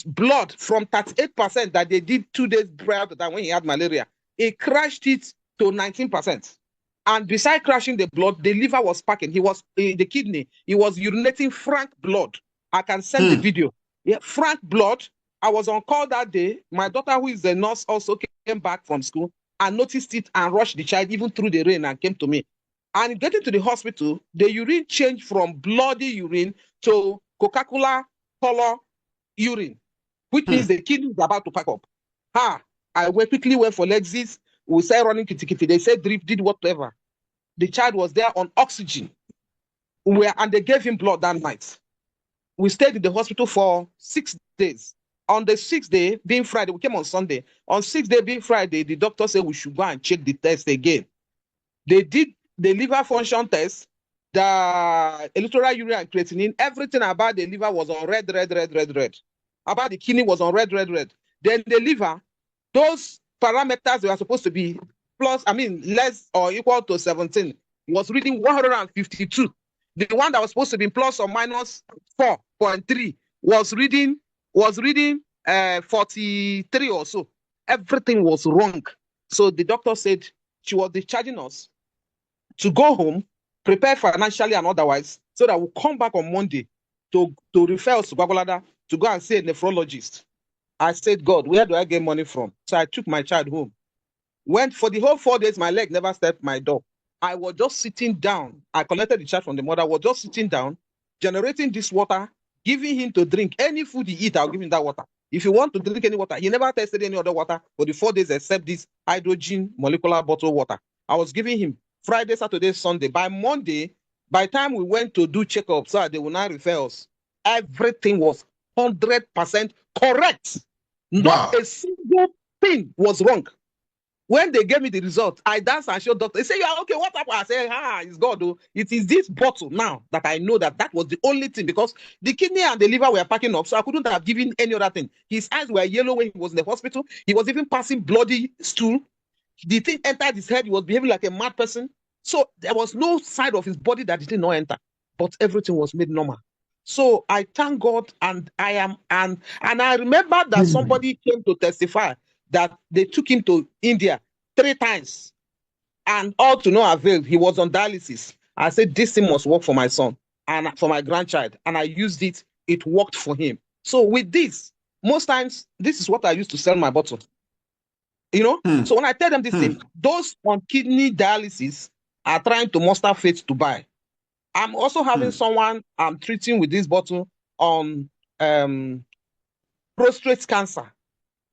blood from 38% that they did 2 days prior to that when he had malaria. It crashed it to 19%. And beside crashing the blood, the liver was packing. He was the kidney. He was urinating frank blood. I can send the video. Yeah, frank blood. I was on call that day. My daughter, who is a nurse, also came back from school and noticed it and rushed the child even through the rain and came to me. And getting to the hospital, the urine changed from bloody urine to Coca-Cola color urine, which means the kidney is about to pack up. I quickly went for Lexis. We started running kitty. They said drip, did whatever. The child was there on oxygen. And they gave him blood that night. We stayed in the hospital for 6 days. On the 6th day, being Friday, we came on Sunday. On 6th day, being Friday, the doctor said we should go and check the test again. They did the liver function test, the electrolyte urea and creatinine, everything about the liver was on red. About the kidney was on red. Then the liver, those parameters were supposed to be less or equal to 17, was reading 152. The one that was supposed to be plus or minus 4.3 was reading 43 or so. Everything was wrong. So the doctor said she was discharging us to go home, prepare financially and otherwise, so that we'll come back on Monday to refer us to Gwagwalada to go and see a nephrologist. I said, God, where do I get money from? So I took my child home. Went for the whole 4 days, my leg never stepped my door. I was just sitting down. I collected the child from the mother, was just sitting down, generating this water, giving him to drink. Any food he eat, I'll give him that water. If you want to drink any water, he never tested any other water for the 4 days except this hydrogen molecular bottled water. I was giving him Friday, Saturday, Sunday. By Monday, by the time we went to do checkups, so they will now refer us. Everything was 100% correct. Not a single thing was wrong. When they gave me the result, I danced and showed doctor. They say, yeah, okay, what happened? I said, it's God. Oh. It is this bottle now that I know that was the only thing, because the kidney and the liver were packing up, so I couldn't have given any other thing. His eyes were yellow when he was in the hospital. He was even passing bloody stool. The thing entered his head. He was behaving like a mad person. So there was no side of his body that did not enter, but everything was made normal. So I thank God, and I remember that somebody came to testify that they took him to India 3 times and all to no avail. He was on dialysis. I said, this thing must work for my son and for my grandchild. And I used it. It worked for him. So with this, most times, this is what I used to sell my bottle. You know? So when I tell them this thing, those on kidney dialysis are trying to muster faith to buy. I'm also having someone I'm treating with this bottle on prostate cancer.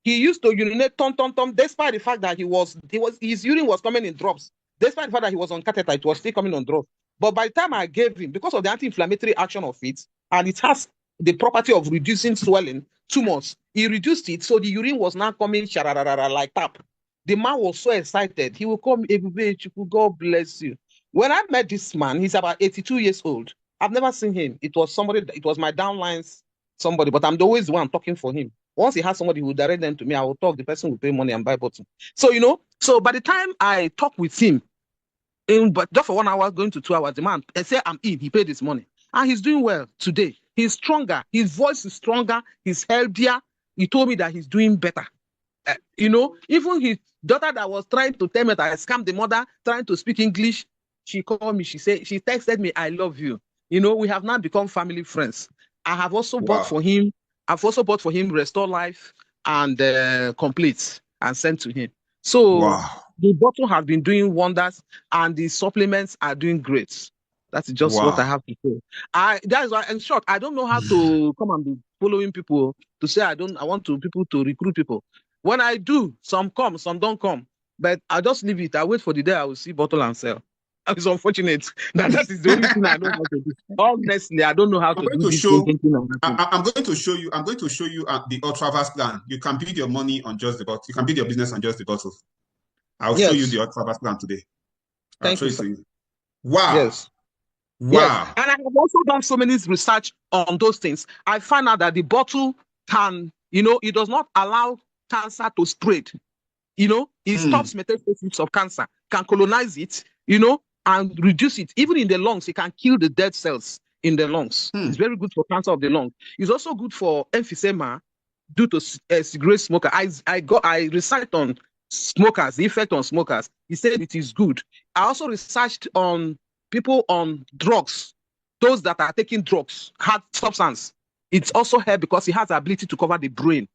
He used to urinate ton, despite the fact that his urine was coming in drops. Despite the fact that he was on catheter, it was still coming on drops. But by the time I gave him, because of the anti-inflammatory action of it, and it has the property of reducing swelling, tumors, he reduced it, so the urine was now coming like tap. The man was so excited. He will come every day. God bless you. When I met this man, he's about 82 years old. I've never seen him. It was my downlines, somebody, but I'm always the one talking for him. Once he has somebody who will direct them to me, I will talk. The person will pay money and buy bottle. So, so by the time I talk with him, but just for 1 hour, going to 2 hours, the man, I say I'm in, he paid his money. And he's doing well today. He's stronger. His voice is stronger. He's healthier. He told me that he's doing better. Even his daughter that was trying to tell me that I scammed the mother, trying to speak English, she called me. She texted me, I love you. We have now become family friends. I have also bought for him. I've also bought for him Restore Life and Complete and sent to him. So the bottle has been doing wonders and the supplements are doing great. That's just what I have to say. That is why, in short, I don't know how to come and be following people to say I want people to recruit people. When I do, some come, some don't come. But I just leave it. I wait for the day I will see bottle and sell. It's unfortunate that is the only thing I don't know how to do. Honestly, I don't know how to do this. I'm going to show you the Ultravast plan. You can build your money on just the bottle. You can build your business on just the bottle. I'll show you the Ultravast plan today. I'll show it to you. Wow. Yes. Wow. Yes. And I have also done so many research on those things. I found out that the bottle can, it does not allow cancer to spread. It stops metastasis of cancer, can colonize it, and reduce it. Even in the lungs, it can kill the dead cells in the lungs. It's very good for cancer of the lung. It's also good for emphysema due to cigarette smoker. I researched on smokers, the effect on smokers. He said it is good. I also researched on people on drugs, those that are taking drugs, hard substance. It's also helped because it has the ability to cover the brain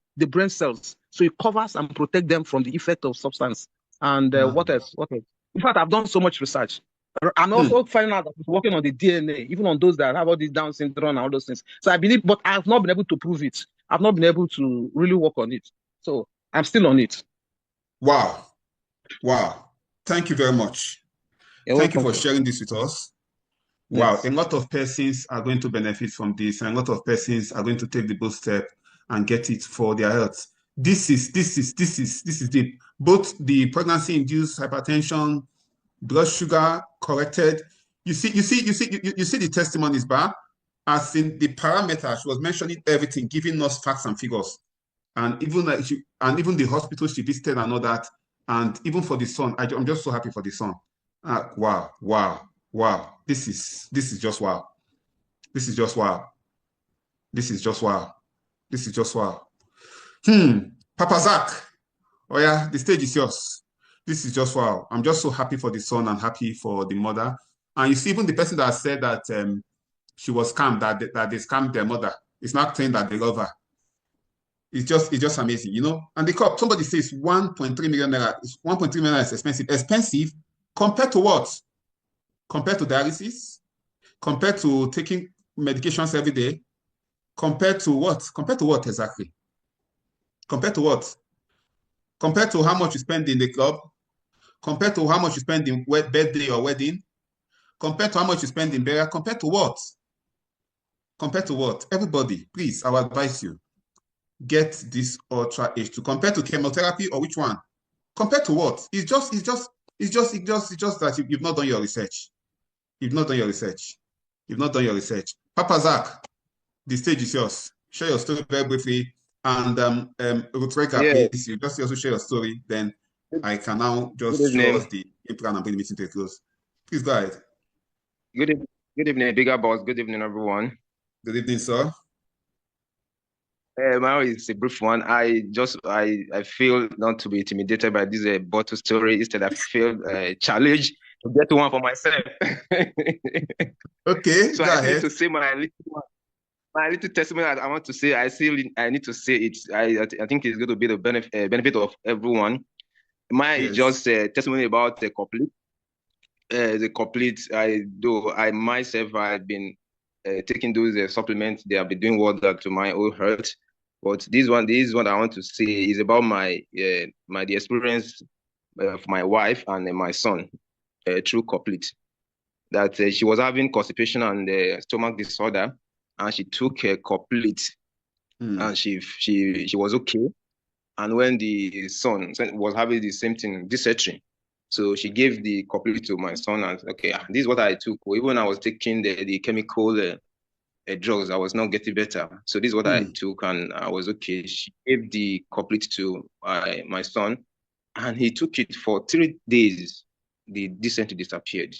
cells. So it covers and protects them from the effect of substance. And what else? In fact, I've done so much research. I'm also finding out that it's working on the DNA, even on those that have all this Down syndrome and all those things. So I believe, but I've not been able to prove it. I've not been able to really work on it. So I'm still on it. Wow. Thank you very much. Thank you for sharing this with us. Wow, yes. A lot of persons are going to benefit from this, and a lot of persons are going to take the bold step and get it for their health. This is deep. Both the pregnancy-induced hypertension, blood sugar corrected. You see the testimonies, Bar, as in the parameters. She was mentioning everything, giving us facts and figures, and even the hospital she visited and all that, and even for the son. I'm just so happy for the son. Wow. This is just wow. This is just wow. Papa Zach. Oh yeah, the stage is yours. This is just wow. I'm just so happy for the son and happy for the mother. And you see, even the person that said that she was scammed, that they scammed their mother, is not saying that they love her. It's just amazing, And the cop, somebody says 1.3 million naira. 1.3 million naira is expensive. Expensive compared to what? Compared to dialysis? Compared to taking medications every day? Compared to what? Compared to what exactly? Compared to what? Compared to how much you spend in the club? Compared to how much you spend in birthday or wedding? Compared to how much you spend in burial? Compared to what? Compared to what? Everybody, please, I will advise you. Get this Ultra H2. Compared to chemotherapy or which one? Compared to what? It's just that you've not done your research. You've not done your research. Papa Zach, the stage is yours. Share your story very briefly. And Rutreka, please, you just also share your story. Then I can now just show us the plan and bring the meeting to a close. Please go ahead. Good evening, Bigger Boss. Good evening, everyone. Good evening, sir. My is a brief one. I feel not to be intimidated by this bottle story. Instead, I feel challenged to get one for myself. Okay, so I need to say my little testimony. I want to say. I need to say it. I think it's going to be the benefit of everyone. Mine is just a testimony about the complete. I myself I've been taking those supplements. They have been doing wonder to my own health. But this one I want to say is about the experience of my wife and my son through Complete. that she was having constipation and stomach disorder, and she took a complete, and she was okay. And when the son was having the same thing, dysentery, so she gave the complete to my son, and okay, this is what I took. Even when I was taking the chemical drugs, I was not getting better. So this is what I took, and I was okay. She gave the complete to my son, and he took it for 3 days. The dysentery disappeared.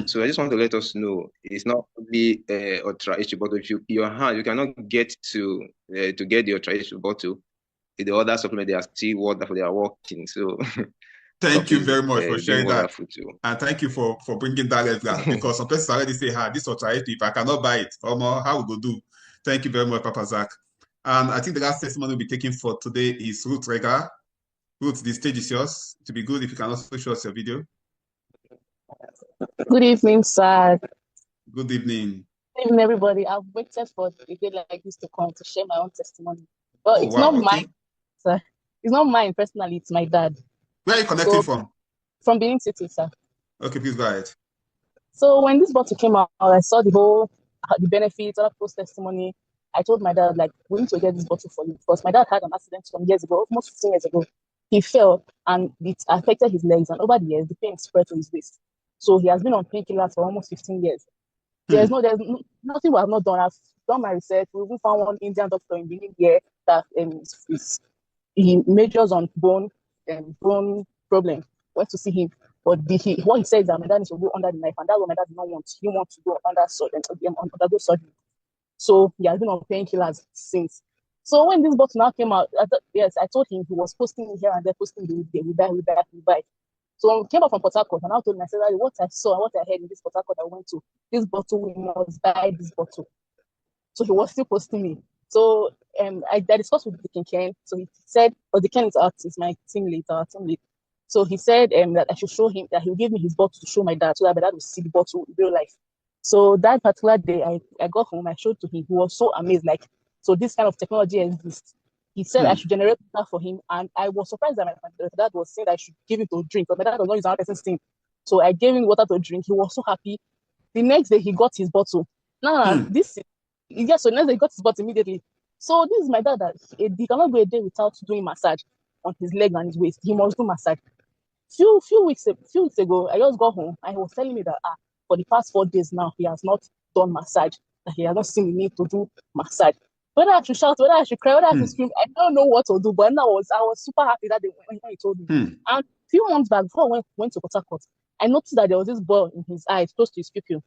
So I just want to let us know it's not only Ultra H2 bottle. If your hand, you cannot get to get the Ultra H2 bottle. The other supplement, they are still wonderful. They are working. So thank you very much for sharing that. Too. And thank you for bringing that up, because some places already say, this Ultra H2, if I cannot buy it, how we go do? Thank you very much, Papa Zach. And I think the last testimony we'll be taking for today is Ruth Rega. Ruth, the stage is yours. To be good if you can also show us your video. Good evening, sir. Good evening. Good evening, everybody. I've waited for a day like this to come to share my own testimony. But it's not mine, sir. It's not mine personally, it's my dad. Where are you connecting from? From Benin City, sir. Okay, please go ahead. So when this bottle came out, I saw the benefits, other people's testimony. I told my dad, like, we need to get this bottle for you, because my dad had an accident some years ago, almost 15 years ago. He fell and it affected his legs, and over the years, the pain spread to his waist. So he has been on painkillers for almost 15 years. There's nothing we have not done. I've done my research. We even found one Indian doctor in Benin here that he majors on bone problem. Went to see him, but what he said is that my dad needs to go under the knife, and that's what my dad did not want. He wants to go undergo surgery. So he has been on painkillers since. So when this bottle now came out, I told him, he was posting it here and there, posting we buy. So when we came back from Port Harcourt, and I told him, I said, what I saw and what I heard in this Port Harcourt I went to, this bottle, we must buy this bottle. So he was still posting me. So I discussed with Deacon Ken. So he said, Deacon is my team lead. So he said that I should show him, that he'll give me his bottle to show my dad, so that my dad will see the bottle in real life. So that particular day, I got home, I showed to him. He was so amazed, like, so this kind of technology exists. He said I should generate water for him, and I was surprised that my dad was saying that I should give him to drink, but my dad was not using another person's thing. So I gave him water to drink. He was so happy. The next day, he got his bottle. So next day, he got his bottle immediately. So this is my dad, that he cannot go a day without doing massage on his leg and his waist. He must do massage. Few weeks ago, I just got home, and he was telling me that for the past 4 days now, he has not done massage, that he has not seen the need to do massage. Whether I should shout, whether I should cry, whether I should scream, I don't know what to do. But I was super happy that day when he told me. And a few months back, before I went to Port Harcourt, I noticed that there was this ball in his eye, close to his pupil.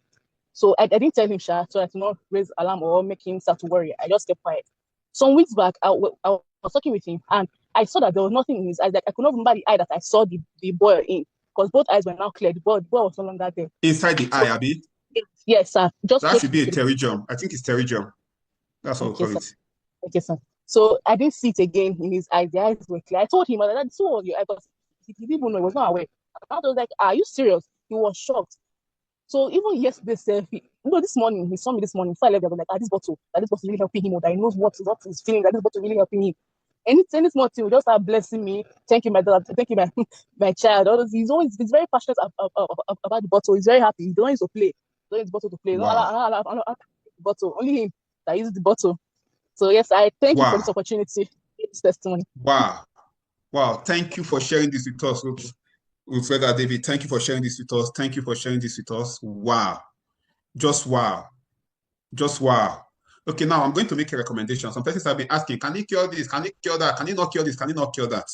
So I didn't tell him, so I did not raise alarm or make him start to worry. I just kept quiet. Some weeks back, I was talking with him, and I saw that there was nothing in his eyes. Like, I could not remember the eye that I saw the boil in, because both eyes were now clear. The boil was no longer there. Inside the eye, Abby? Yes, sir. That should be a pterygium. I think it's pterygium. That's what we call it. Okay, sir. So I didn't see it again in his eyes. The eyes were clear. I told him that this was your eye, but he didn't even know. He was not aware. I was like, are you serious? He was shocked. So even yesterday, this morning, he saw me this morning. Before I left, I was like, this bottle really helping him, or that he knows what he's feeling, that this bottle really helping him. Any small thing, just start blessing me. Thank you, my daughter. Thank you, my child. He's very passionate about the bottle. He's very happy. He don't use to play. He don't use the bottle to play. Wow. No, bottle. Only him that uses the bottle. So yes, I thank you for this opportunity, this testimony. Wow. Thank you for sharing this with us, Ruth Rega David. Thank you for sharing this with us. Thank you for sharing this with us. Wow. Just wow. Okay, now I'm going to make a recommendation. Some persons have been asking, can he cure this? Can he cure that? Can he not cure this? Can he not cure that?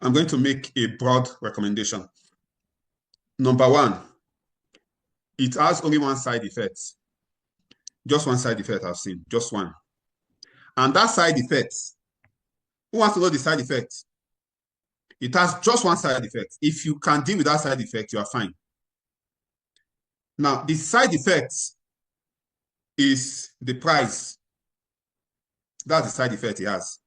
I'm going to make a broad recommendation. Number one, it has only one side effect. Just one side effect I've seen, just one. And that side effect, who wants to know the side effect? It has just one side effect. If you can deal with that side effect, you are fine. Now, the side effect is the price. That's the side effect it has.